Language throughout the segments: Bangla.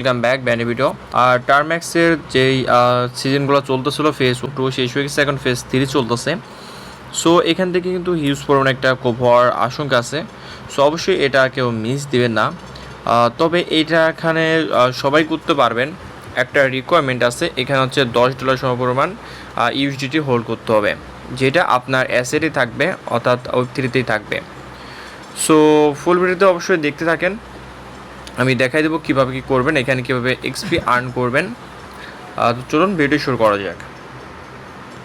Welcome back বেনিফিটো। আর টার্ম্যাক্সের যেই সিজনগুলো চলতেছিল ফেজ 2 শেষ হয়ে গেছে, এখন ফেজ 3 চলতেছে। সো এখান থেকে কিন্তু হিউজ পরিমাণে একটা কোপ হওয়ার আশঙ্কা আছে। সো অবশ্যই এটা কেউ মিস দেবেন না। তবে এইটা এখানে সবাই করতে পারবেন। একটা রিকোয়ারমেন্ট আছে, এখানে হচ্ছে $10 সমপরিমাণ ইউএসডিটি হোল্ড করতে হবে, যেটা আপনার অ্যাসেটে থাকবে, অর্থাৎ ওয়েব3তেই থাকবে। সো ফুল ভিডিওতে অবশ্যই দেখতে থাকেন, আমি দেখাই দেবো কীভাবে কী করবেন, এখানে কীভাবে এক্সপি আর্ন করবেন। তো চলুন ভিডিও শুরু করা যাক।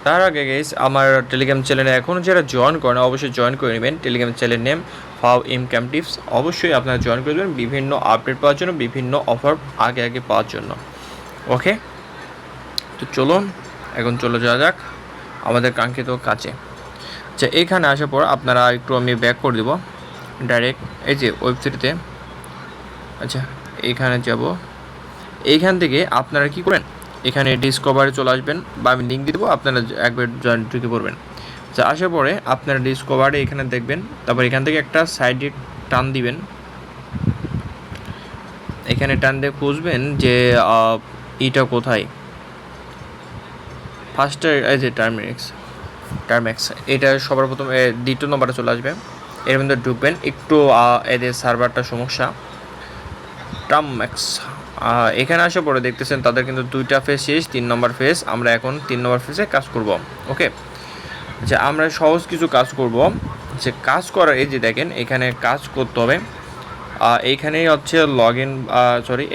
তার আগে গাইস, আমার টেলিগ্রাম চ্যানেলে এখনও যারা জয়েন করেন অবশ্যই জয়েন করে নেবেন। টেলিগ্রাম চ্যানেলের নেম ফাও ইনকাম টিপস। অবশ্যই আপনারা জয়েন করে দেবেন বিভিন্ন আপডেট পাওয়ার জন্য, বিভিন্ন অফার আগে পাওয়ার জন্য। ওকে, তো চলুন এখন চলে যাওয়া যাক আমাদের কাঙ্ক্ষিত কাজে। আচ্ছা, এইখানে আসার পর আপনারা একটু আমি ব্যাক করে দেবো ডাইরেক্ট এই যে ওয়েবসাইটে। আচ্ছা, এইখানে যাব। এইখান থেকে আপনারা কি করেন, এখানে ডিসকভারে চলে আসবেন, বা আমি লিঙ্ক দিয়ে দেবো, আপনারা একবার ঢুকে পড়বেন। আচ্ছা, আসার পরে আপনারা ডিসকভারে এখানে দেখবেন, তারপর এখান থেকে একটা সাইডে টান দিবেন। এখানে টান দিয়ে খুঁজবেন যে এটা কোথায়, ফার্স্টে এই যে টার্ম্যাক্স, এটা সবার প্রথম দ্বিতীয় নম্বরে চলে আসবে। এর মধ্যে ঢুকবেন, একটু এদের সার্ভারটা সমস্যা। টার্ম্যাক্স এখানে আসার পরে দেখতেছেন তাদের কিন্তু 2টা ফেজ শেষ, 3 নম্বর ফেজ। আমরা এখন 3 নম্বর ফেজে কাজ করব। ওকে, আচ্ছা, আমরা সহজ কিছু কাজ করব। যে কাজ করার এই যে দেখেন এখানে কাজ করতে হবে। এইখানেই হচ্ছে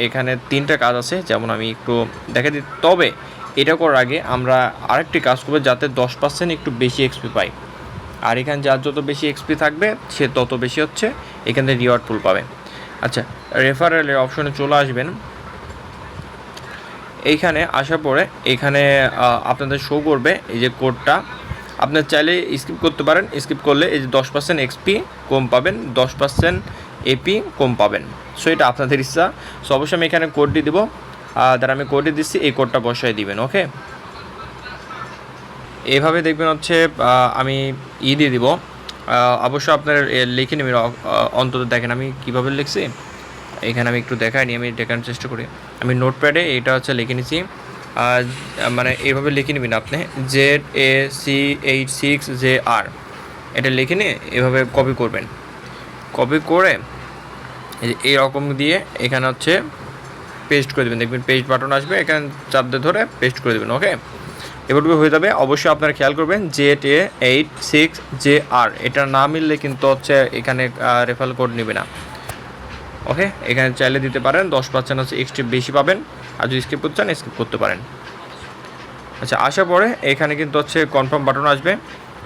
এখানে 3টা কাজ আছে, যেমন আমি একটু দেখা দিই। তবে এটা করার আগে আমরা আরেকটি কাজ করবো, যাতে 10% একটু বেশি এক্সপি পাই। আর এখানে যার যত বেশি এক্সপি থাকবে সে তত বেশি হচ্ছে এখান থেকে রিওয়ার্ড পুল পাবে। আচ্ছা, রেফারেলের অপশনে চলে আসবেন। এইখানে আসার পরে এখানে আপনাদের শো করবে এই যে কোডটা। আপনার চাইলে স্কিপ করতে পারেন, স্কিপ করলে এই যে 10% এক্সপি কম পাবেন, 10% এপি কম পাবেন। সো এটা আপনাদের ইচ্ছা। সো অবশ্যই আমি এখানে কোডটি দেবো, দ্বারা আমি কোডটি দিচ্ছি, এই কোডটা বসায় দিবেন। ওকে, এইভাবে দেখবেন হচ্ছে আমি দিয়ে দিব। অবশ্যই আপনার লিখে নেবেন, অন্তত দেখেন আমি কীভাবে লিখছি। এখানে আমি একটু দেখাইনি, আমি দেখানোর চেষ্টা করি। আমি নোটপ্যাডে এটা হচ্ছে লিখে নিছি, মানে এইভাবে লিখে নেবেন আপনি, ZAC86JR, এটা লিখে নিয়ে এভাবে কপি করবেন। কপি করে এইরকম দিয়ে এখানে হচ্ছে পেস্ট করে দেবেন। দেখবেন পেস্ট বাটন আসবে, এখানে চাপ দিয়ে ধরে পেস্ট করে দেবেন। ওকে, এবারটুকু হয়ে যাবে। অবশ্যই আপনারা খেয়াল করবেন ZA86JR, এটা না মিললে কিন্তু হচ্ছে এখানে রেফারেল কোড নেবে না। ওকে, এখানে চাইলে দিতে পারেন, 10% হচ্ছে এক্সট্রা বেশি পাবেন। আর যদি স্কিপ করতে চান স্কিপ করতে পারেন। আচ্ছা, আসার পরে এখানে কিন্তু হচ্ছে কনফার্ম বাটন আসবে,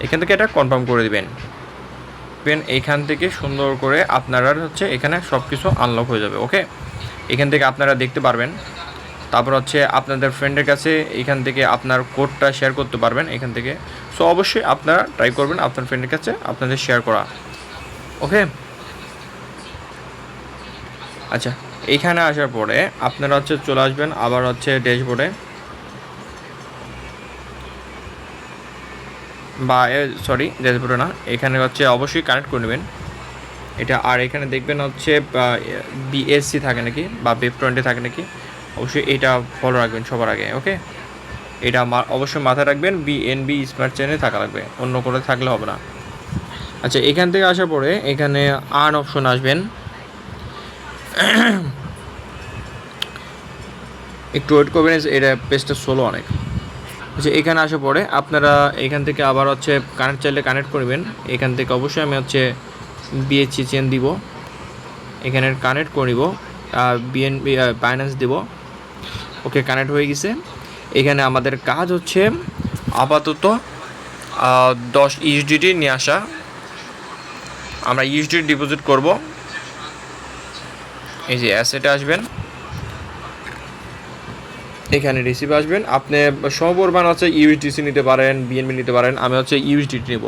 এখান থেকে এটা কনফার্ম করে দেবেন। এইখান থেকে সুন্দর করে আপনারা হচ্ছে এখানে সব কিছু আনলক হয়ে যাবে। ওকে, এখান থেকে আপনারা দেখতে পারবেন। তারপর হচ্ছে আপনাদের ফ্রেন্ডের কাছে এখান থেকে আপনার কোডটা শেয়ার করতে পারবেন এখান থেকে। সো অবশ্যই আপনারা ট্রাই করবেন আপনার ফ্রেন্ডের কাছে আপনাদের শেয়ার করা। ওকে, আচ্ছা, এইখানে আসার পরে আপনারা হচ্ছে চলে আসবেন আবার হচ্ছে ড্যাশবোর্ডে, বা ড্যাশবোর্ডে না, এখানে হচ্ছে অবশ্যই কানেক্ট করে নেবেন এটা। আর এখানে দেখবেন হচ্ছে বিএসসি থাকে নাকি বা ওয়েব20 থাকে নাকি, অবশ্যই এটা ফলো রাখবেন সবার আগে। ওকে, এটা অবশ্যই মাথায় রাখবেন, বিএনবি স্মার্ট চেনে থাকা লাগবে, অন্য কোনো থাকলে হবে না। আচ্ছা, এখান থেকে আসার পরে এখানে আর্ন অপশন আসবেন। একটু ওয়েট করবেন, এটা পেজটা স্লো অনেক। আচ্ছা, এখানে আসার পরে আপনারা এখান থেকে আবার হচ্ছে কানেক্ট চাইলে কানেক্ট করবেন। এখান থেকে অবশ্যই আমি হচ্ছে বিএসসি চেন দিব, এখানে কানেক্ট করে নিব, বিএনবি বাইন্যান্স দিব। ওকে, কানেক্ট হয়ে গেছে। এখানে আমাদের কাজ হচ্ছে আপাতত 10 ইউএসডিটি নিয়ে আসা। আমরা ইউএসডিটি ডিপোজিট করব। এই যে অ্যাসেটে আসবেন, এখানে রিসিভ আসবেন। আপনি সমপরিমাণ হচ্ছে ইউএসডিসি নিতে পারেন, বিএনবি নিতে পারেন। আমি হচ্ছে ইউএসডিটি নেব,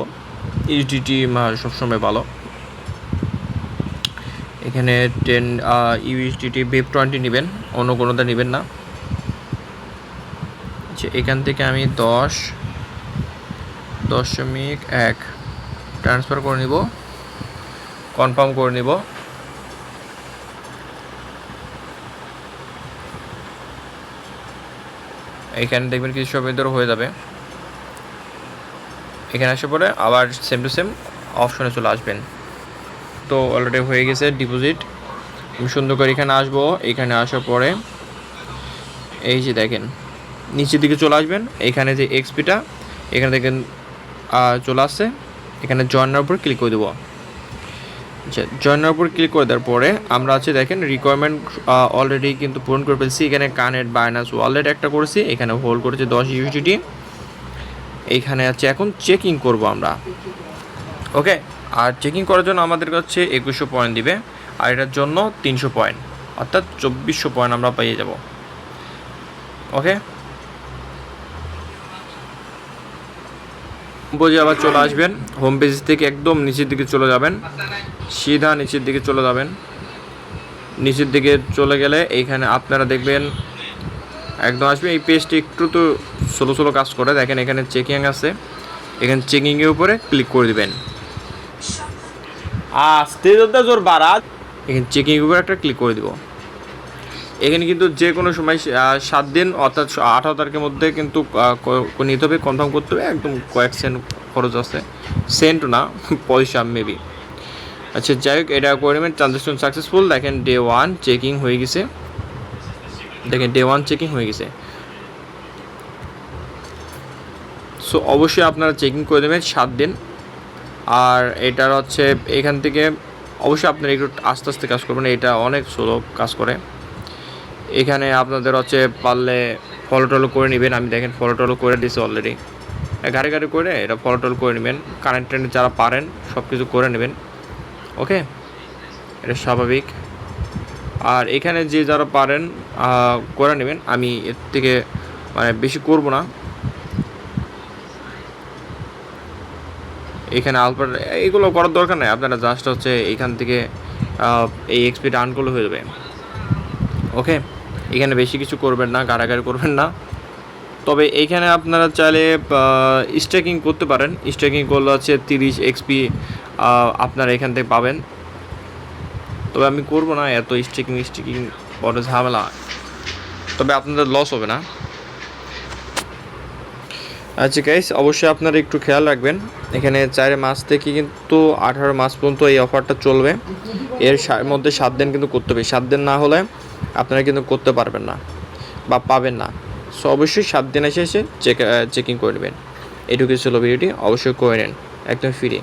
ইউএসডিটি সবসময় ভালো। এখানে 10 ইউএসডিটি ওয়েব20 নেবেন, অন্য কোনোটা নেবেন না। আচ্ছা, এখান থেকে আমি 10.1 ট্রান্সফার করে নিব, কনফার্ম করে নিব। এখানে দেখবেন কিছু সময় ধরে হয়ে যাবে। এখানে আসার পরে আবার সেম টু সেম অপশনে চলে আসবেন। তো অলরেডি হয়ে গেছে ডিপোজিট। আমি সুন্দর করে এখানে আসবো। এখানে আসার পরে এই যে দেখেন নিচের দিকে চলে আসবেন, এখানে যে এক্সপিটা এখানে দেখেন চলে আসছে, এখানে জয়েনের উপর ক্লিক করে দেবো। আচ্ছা, জয়েনের উপর ক্লিক করে দেওয়ার পরে আমরা আছে দেখেন রিকোয়ারমেন্ট অলরেডি কিন্তু পূরণ করে ফেলছি। এখানে কানেক্ট বাইনান্স ওয়ালেট একটা করেছি, এখানে হোল্ড করেছি 10 USDT। এইখানে আছে এখন চেকিং করব আমরা। ওকে, আর চেকিং করার জন্য আমাদের কাছে 2100 পয়েন্ট দিবে, আর এটার জন্য 300 পয়েন্ট, অর্থাৎ 2400 পয়েন্ট আমরা পেয়ে যাব। ওকে, বুঝে আবার চলে আসবেন হোম পেজ থেকে একদম নিচের দিকে চলে যাবেন, সিধা নিচের দিকে চলে যাবেন। নিচের দিকে চলে গেলে এইখানে আপনারা দেখবেন একদম আসবে। এই পেজটি একটু তো স্লো কাজ করে, দেখেন এখানে চেকিং আছে, এখানে চেকিংয়ের উপরে ক্লিক করে দেবেন। আস্তে জোর বাড়া, এখানে চেকিংয়ের উপরে একটা ক্লিক করে দিব। এখানে কিন্তু যে কোনো সময় 7 দিন অর্থাৎ 18 তারিখের মধ্যে কিন্তু নিতে হবে, কনফার্ম করতে হবে। একদম কয়েক সেন্ট খরচ আছে, সেন্ট না পয়সা মেবি। আচ্ছা যাই হোক, এটা করে নেবেন। ট্রানজ্যাকশন সাকসেসফুল, দেখেন ডে 1 চেকিং হয়ে গেছে, দেখেন ডে 1 চেকিং হয়ে গেছে। সো অবশ্যই আপনারা চেকিং করে দেবেন 7 দিন। আর এটার হচ্ছে এখান থেকে অবশ্যই আপনারা একটু আস্তে আস্তে কাজ করবেন, এটা অনেক স্লো কাজ করে। এখানে আপনাদের হচ্ছে পারলে ফলো টলো করে নেবেন। আমি দেখেন ফলো টলো করে দিয়েছি অলরেডি, গাড়ি করে এটা ফলো টলো করে নেবেন। কানেক্ট যারা পারেন সব কিছু করে নেবেন। ওকে, এটা স্বাভাবিক। আর এখানে যে যারা পারেন করে নেবেন, আমি এর থেকে মানে বেশি করব না। এখানে আলপার এইগুলো করার দরকার নেই, আপনারা জাস্ট হচ্ছে এখান থেকে এই এক্সপি আর্ন করলে হয়ে যাবে। ওকে, এখানে বেশি কিছু করবেন না, গাড়াগাড়ি করবেন না। তবে এইখানে আপনারা চাইলে স্টেকিং করতে পারেন। স্টেকিং করলে হচ্ছে 30 XP আপনারা এখান থেকে পাবেন। তবে আমি করবো না এত স্টেকিং বড় ঝামেলা, তবে আপনাদের লস হবে না। আচ্ছা গাইস, অবশ্যই আপনারা একটু খেয়াল রাখবেন, এখানে 4 মাস থেকে কিন্তু 18 মাস পর্যন্ত এই অফারটা চলবে। এর মধ্যে 7 দিন কিন্তু করতে হবে, 7 দিন না হলে আপনারা কিন্তু করতে পারবেন না বা পাবেন না। সো অবশ্যই 7 দিন এসে চেকিং করে নেবেন। এটুকু ছিল ভিডিওটি, অবশ্যই করে নেন, একদম ফ্রি।